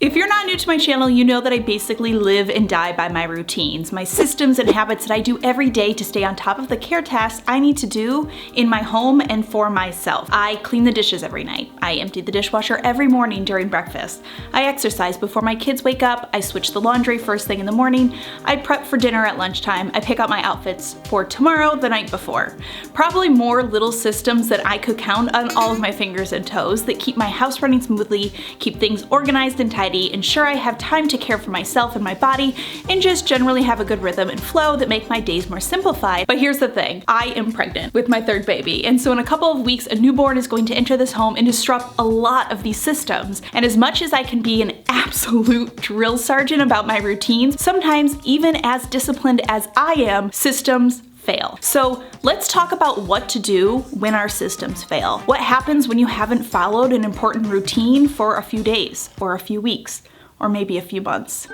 If you're not new to my channel, you know that I basically live and die by my routines, my systems and habits that I do every day to stay on top of the care tasks I need to do in my home and for myself. I clean the dishes every night. I empty the dishwasher every morning during breakfast. I exercise before my kids wake up. I switch the laundry first thing in the morning. I prep for dinner at lunchtime. I pick out my outfits for tomorrow the night before. Probably more little systems that I could count on all of my fingers and toes that keep my house running smoothly, keep things organized and tidy, ensure I have time to care for myself and my body, and just generally have a good rhythm and flow that make my days more simplified. But here's the thing, I am pregnant with my third baby, and so in a couple of weeks a newborn is going to enter this home and disrupt a lot of these systems. And as much as I can be an absolute drill sergeant about my routines, sometimes even as disciplined as I am, systems fail. So let's talk about what to do when our systems fail. What happens when you haven't followed an important routine for a few days, or a few weeks, or maybe a few months.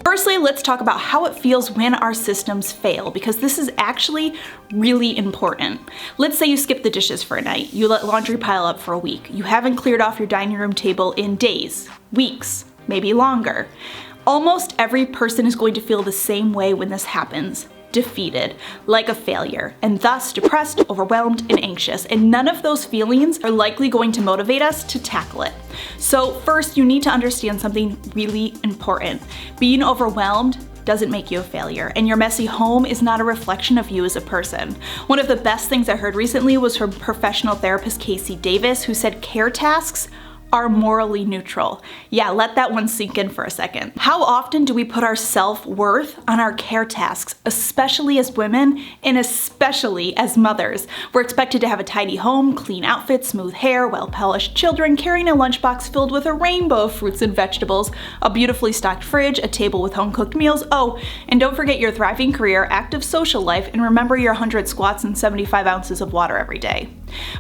Firstly, let's talk about how it feels when our systems fail, because this is actually really important. Let's say you skip the dishes for a night. You let laundry pile up for a week. You haven't cleared off your dining room table in days, weeks, maybe longer. Almost every person is going to feel the same way when this happens. Defeated, like a failure, and thus depressed, overwhelmed, and anxious. And none of those feelings are likely going to motivate us to tackle it. So first, you need to understand something really important. Being overwhelmed doesn't make you a failure, and your messy home is not a reflection of you as a person. One of the best things I heard recently was from professional therapist Casey Davis, who said care tasks are morally neutral. Yeah, let that one sink in for a second. How often do we put our self-worth on our care tasks, especially as women and especially as mothers? We're expected to have a tidy home, clean outfits, smooth hair, well-polished children, carrying a lunchbox filled with a rainbow of fruits and vegetables, a beautifully stocked fridge, a table with home-cooked meals. Oh, and don't forget your thriving career, active social life, and remember your 100 squats and 75 ounces of water every day.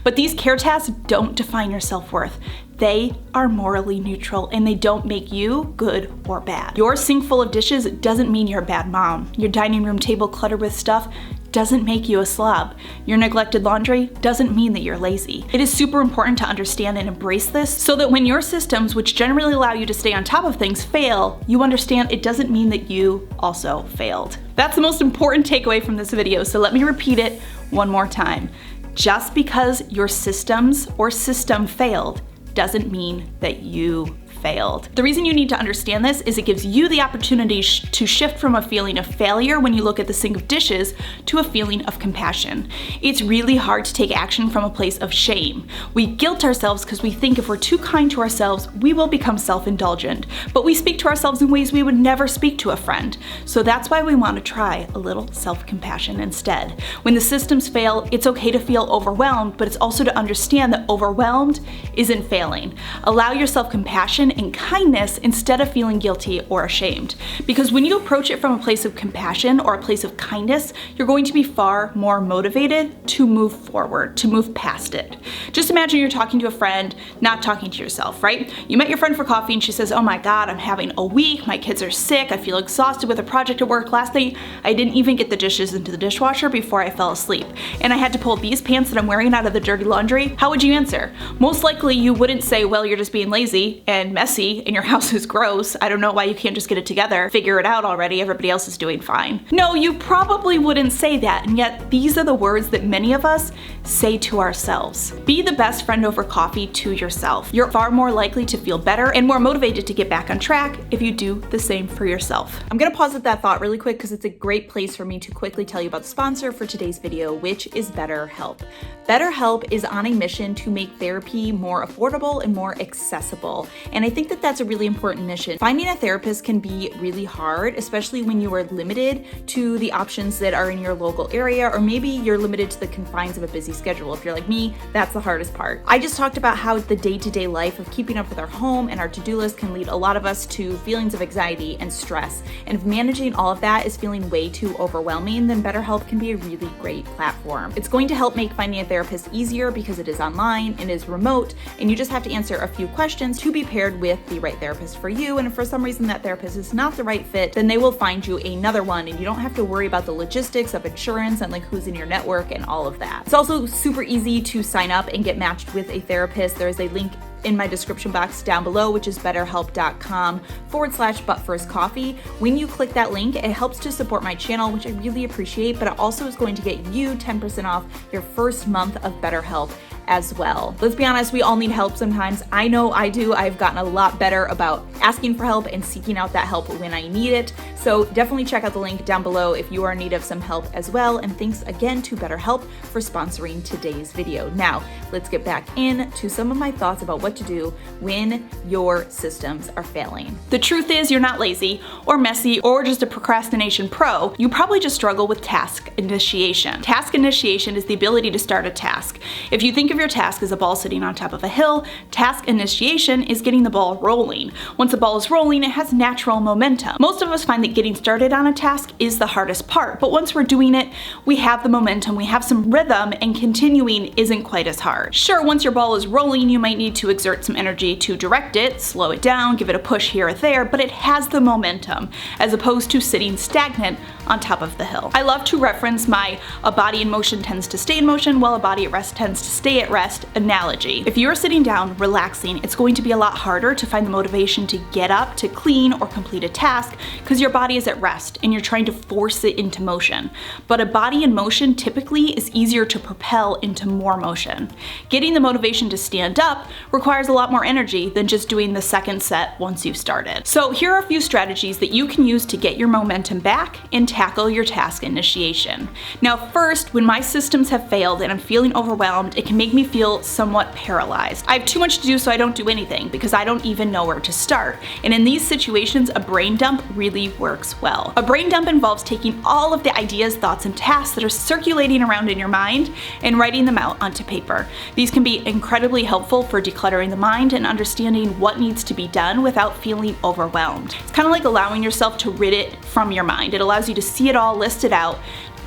But these care tasks don't define your self-worth. They are morally neutral, and they don't make you good or bad. Your sink full of dishes doesn't mean you're a bad mom. Your dining room table cluttered with stuff doesn't make you a slob. Your neglected laundry doesn't mean that you're lazy. It is super important to understand and embrace this so that when your systems, which generally allow you to stay on top of things, fail, you understand it doesn't mean that you also failed. That's the most important takeaway from this video, so let me repeat it one more time. Just because your systems or system failed doesn't mean that you failed. The reason you need to understand this is it gives you the opportunity to shift from a feeling of failure when you look at the sink of dishes to a feeling of compassion. It's really hard to take action from a place of shame. We guilt ourselves because we think if we're too kind to ourselves, we will become self-indulgent, but we speak to ourselves in ways we would never speak to a friend. So that's why we want to try a little self-compassion instead. When the systems fail, it's okay to feel overwhelmed, but it's also to understand that overwhelmed isn't failing. Allow yourself compassion and kindness instead of feeling guilty or ashamed. Because when you approach it from a place of compassion or a place of kindness, you're going to be far more motivated to move forward, to move past it. Just imagine you're talking to a friend, not talking to yourself, right? You met your friend for coffee and she says, oh my God, I'm having a week, my kids are sick, I feel exhausted with a project at work. Last night, I didn't even get the dishes into the dishwasher before I fell asleep, and I had to pull these pants that I'm wearing out of the dirty laundry. How would you answer? Most likely you wouldn't say, well, you're just being lazy and messy and your house is gross. I don't know why you can't just get it together. Figure it out already. Everybody else is doing fine. No, you probably wouldn't say that, and yet these are the words that many of us say to ourselves. Be the best friend over coffee to yourself. You're far more likely to feel better and more motivated to get back on track if you do the same for yourself. I'm gonna pause at that thought really quick because it's a great place for me to quickly tell you about the sponsor for today's video, which is BetterHelp. BetterHelp is on a mission to make therapy more affordable and more accessible, and I think that that's a really important mission. Finding a therapist can be really hard, especially when you are limited to the options that are in your local area, or maybe you're limited to the confines of a busy schedule. If you're like me, that's the hardest part. I just talked about how the day-to-day life of keeping up with our home and our to-do list can lead a lot of us to feelings of anxiety and stress. And if managing all of that is feeling way too overwhelming, then BetterHelp can be a really great platform. It's going to help make finding a therapist easier because it is online and is remote, and you just have to answer a few questions to be paired with the right therapist for you, and if for some reason that therapist is not the right fit, then they will find you another one, and you don't have to worry about the logistics of insurance and like who's in your network and all of that. It's also super easy to sign up and get matched with a therapist. There is a link in my description box down below, which is betterhelp.com/butfirstcoffee. When you click that link, it helps to support my channel, which I really appreciate, but it also is going to get you 10% off your first month of BetterHelp as well. Let's be honest, we all need help sometimes. I know I do. I've gotten a lot better about asking for help and seeking out that help when I need it. So definitely check out the link down below if you are in need of some help as well. And thanks again to BetterHelp for sponsoring today's video. Now, let's get back into some of my thoughts about what to do when your systems are failing. The truth is, you're not lazy or messy or just a procrastination pro. You probably just struggle with task initiation. Task initiation is the ability to start a task. If you think of your task as a ball sitting on top of a hill, task initiation is getting the ball rolling. Once the ball is rolling, it has natural momentum. Most of us find that getting started on a task is the hardest part, but once we're doing it, we have the momentum, we have some rhythm, and continuing isn't quite as hard. Sure, once your ball is rolling, you might need to exert some energy to direct it, slow it down, give it a push here or there, but it has the momentum, as opposed to sitting stagnant on top of the hill. I love to reference my "a body in motion tends to stay in motion, while a body at rest tends to stay at rest" analogy. If you're sitting down, relaxing, it's going to be a lot harder to find the motivation to get up, to clean, or complete a task, because your body is at rest and you're trying to force it into motion. But a body in motion typically is easier to propel into more motion. Getting the motivation to stand up requires a lot more energy than just doing the second set once you've started. So here are a few strategies that you can use to get your momentum back and tackle your task initiation. Now first, when my systems have failed and I'm feeling overwhelmed, it can make me feel somewhat paralyzed. I have too much to do, so I don't do anything because I don't even know where to start. And in these situations, a brain dump really works well. A brain dump involves taking all of the ideas, thoughts, and tasks that are circulating around in your mind and writing them out onto paper. These can be incredibly helpful for decluttering the mind and understanding what needs to be done without feeling overwhelmed. It's kind of like allowing yourself to rid it from your mind. It allows you to see it all listed out,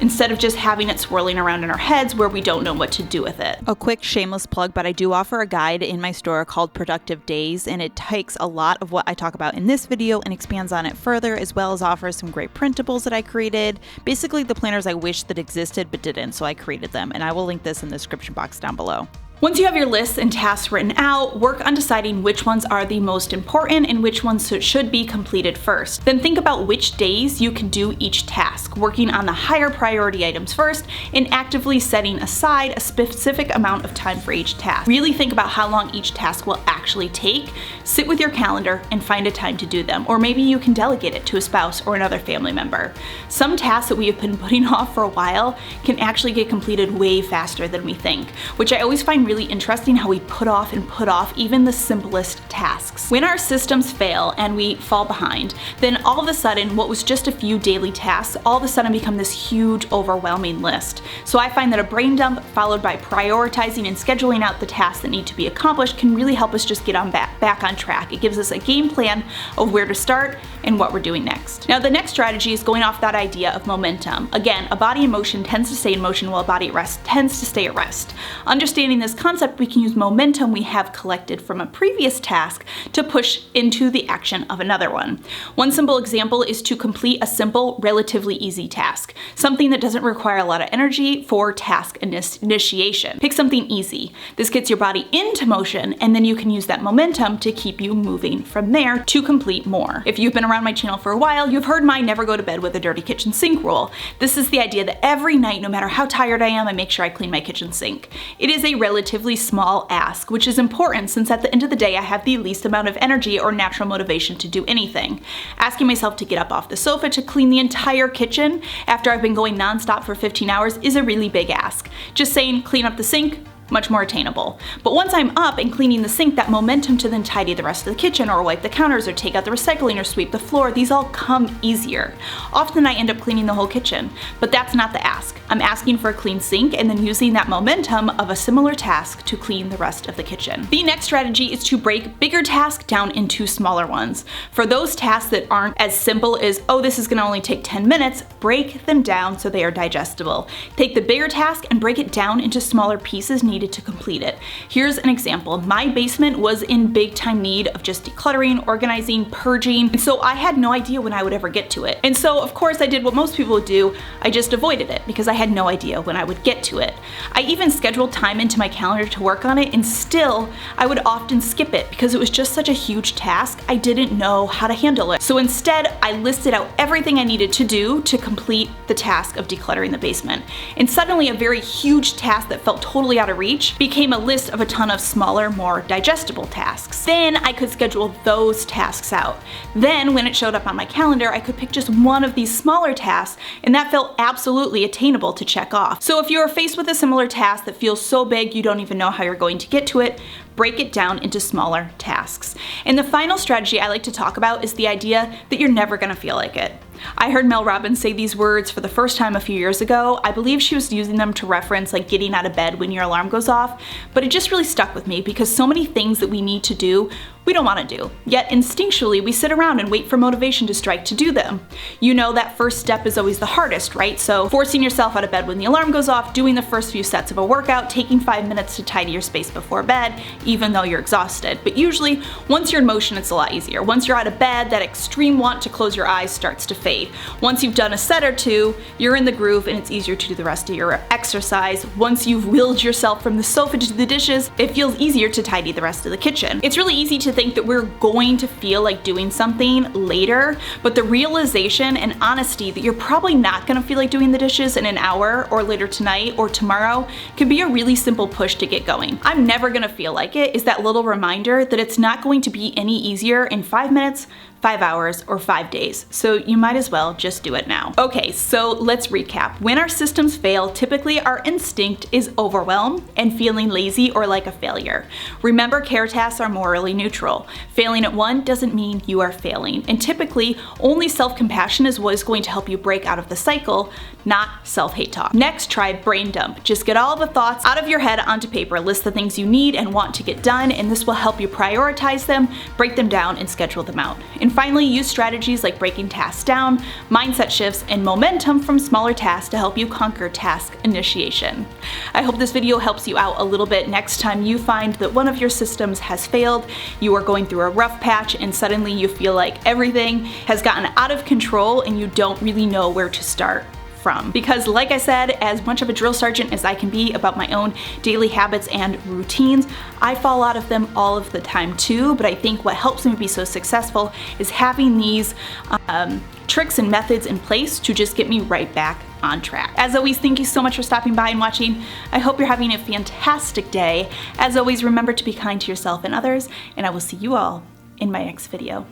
instead of just having it swirling around in our heads where we don't know what to do with it. A quick shameless plug, but I do offer a guide in my store called Productive Days, and it takes a lot of what I talk about in this video and expands on it further, as well as offers some great printables that I created. Basically the planners I wish that existed but didn't, so I created them, and I will link this in the description box down below. Once you have your lists and tasks written out, work on deciding which ones are the most important and which ones should be completed first. Then think about which days you can do each task, working on the higher priority items first and actively setting aside a specific amount of time for each task. Really think about how long each task will actually take. Sit with your calendar and find a time to do them, or maybe you can delegate it to a spouse or another family member. Some tasks that we have been putting off for a while can actually get completed way faster than we think, which I always find really interesting, how we put off even the simplest tasks. When our systems fail and we fall behind, then all of a sudden what was just a few daily tasks all of a sudden become this huge overwhelming list. So I find that a brain dump followed by prioritizing and scheduling out the tasks that need to be accomplished can really help us just get on back on track. It gives us a game plan of where to start and what we're doing next. Now the next strategy is going off that idea of momentum. Again, a body in motion tends to stay in motion while a body at rest tends to stay at rest. Understanding this concept, we can use momentum we have collected from a previous task to push into the action of another one. One simple example is to complete a simple, relatively easy task, something that doesn't require a lot of energy for task initiation. Pick something easy. This gets your body into motion, and then you can use that momentum to keep you moving from there to complete more. If you've been around my channel for a while, you've heard my never go to bed with a dirty kitchen sink rule. This is the idea that every night, no matter how tired I am, I make sure I clean my kitchen sink. It is a relatively small ask, which is important since at the end of the day I have the least amount of energy or natural motivation to do anything. Asking myself to get up off the sofa to clean the entire kitchen after I've been going nonstop for 15 hours is a really big ask. Just saying clean up the sink, much more attainable. But once I'm up and cleaning the sink, that momentum to then tidy the rest of the kitchen or wipe the counters or take out the recycling or sweep the floor, these all come easier. Often I end up cleaning the whole kitchen, but that's not the ask. I'm asking for a clean sink and then using that momentum of a similar task to clean the rest of the kitchen. The next strategy is to break bigger tasks down into smaller ones. For those tasks that aren't as simple as, oh, this is gonna only take 10 minutes, break them down so they are digestible. Take the bigger task and break it down into smaller pieces needed needed to complete it. Here's an example. My basement was in big time need of just decluttering, organizing, purging, and so I had no idea when I would ever get to it. And so of course I did what most people would do, I just avoided it because I had no idea when I would get to it. I even scheduled time into my calendar to work on it, and still I would often skip it because it was just such a huge task, I didn't know how to handle it. So instead I listed out everything I needed to do to complete the task of decluttering the basement. And suddenly a very huge task that felt totally out of reach became a list of a ton of smaller, more digestible tasks. Then I could schedule those tasks out. Then when it showed up on my calendar, I could pick just one of these smaller tasks, and that felt absolutely attainable to check off. So if you are faced with a similar task that feels so big you don't even know how you're going to get to it, break it down into smaller tasks. And the final strategy I like to talk about is the idea that you're never gonna feel like it. I heard Mel Robbins say these words for the first time a few years ago. I believe she was using them to reference like getting out of bed when your alarm goes off, but it just really stuck with me because so many things that we need to do, we don't want to do. Yet instinctually we sit around and wait for motivation to strike to do them. You know that first step is always the hardest, right? So forcing yourself out of bed when the alarm goes off, doing the first few sets of a workout, taking 5 minutes to tidy your space before bed, even though you're exhausted. But usually once you're in motion, it's a lot easier. Once you're out of bed, that extreme want to close your eyes starts to fade. Once you've done a set or two, you're in the groove and it's easier to do the rest of your exercise. Once you've willed yourself from the sofa to the dishes, it feels easier to tidy the rest of the kitchen. It's really easy to think that we're going to feel like doing something later, but the realization and honesty that you're probably not gonna feel like doing the dishes in an hour or later tonight or tomorrow can be a really simple push to get going. I'm never gonna feel like it is that little reminder that it's not going to be any easier in 5 minutes, 5 hours, or 5 days. So you might as well just do it now. Okay, so let's recap. When our systems fail, typically our instinct is overwhelm and feeling lazy or like a failure. Remember, care tasks are morally neutral. Failing at one doesn't mean you are failing. And typically, only self-compassion is what is going to help you break out of the cycle, not self-hate talk. Next, try brain dump. Just get all the thoughts out of your head onto paper. List the things you need and want to get done, and this will help you prioritize them, break them down, and schedule them out. And finally, use strategies like breaking tasks down, mindset shifts, and momentum from smaller tasks to help you conquer task initiation. I hope this video helps you out a little bit next time you find that one of your systems has failed, you are going through a rough patch, and suddenly you feel like everything has gotten out of control and you don't really know where to start from. Because like I said, as much of a drill sergeant as I can be about my own daily habits and routines, I fall out of them all of the time too, but I think what helps me be so successful is having these tricks and methods in place to just get me right back on track. As always, thank you so much for stopping by and watching. I hope you're having a fantastic day. As always, remember to be kind to yourself and others, and I will see you all in my next video.